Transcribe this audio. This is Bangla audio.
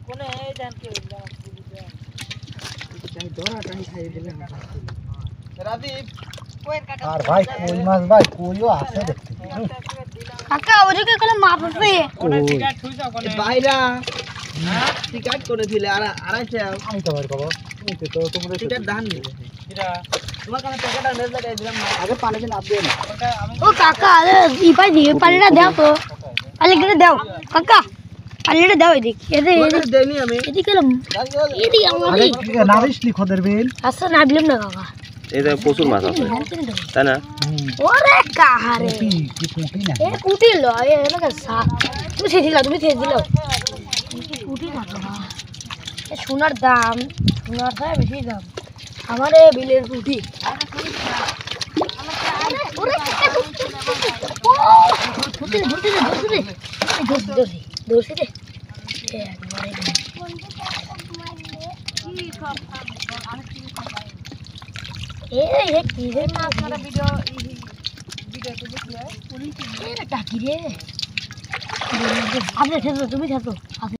কোনে এই জান কি হইলা চাই দরাটাই খাই দিলে রাদীপ কোয়ের কাটা আর ভাই কই মাছ ভাই কইও আছে দেখতে কাকা ওদিকে কোন মাছ আছে কোনে টিকাট থুইছো কোনে বাইরা টিকাট করে দিলে আর আড়াইছে আমি তো ভাই কব তুমি তো তোমরা টিকাট দান দিলে কিরা তোমার কাছে টাকাটা মেজ লাগাই দিলাম না আগে পানি দিন আপ দিও না ও কাকা ই পাই দিয়ে পানিটা দাও তো পানিটা দাও কাকা পানিটা দাও এদিকে তোমাকে দেইনি আমি এদিকে এদিকে আরে আমারই কি না বিশলি খদের বিন আচ্ছা না দিলাম না কাকা এই যে প্রচুর মাছ আছে তাই না ওরে কাহারে কি কুটি না এ কুটি লয় এলাকা সা তুমি ছেড়ে দিলা কুটি না বাবা এ সোনার দাম সোনার থেকে বেশি দাম আমার এ বিলের কুটি ওরে ধরছি রে একবারে এ কি রে মাছ মারা ভিডিও তুলি এ টাকি রে আপনি তুমি থাকো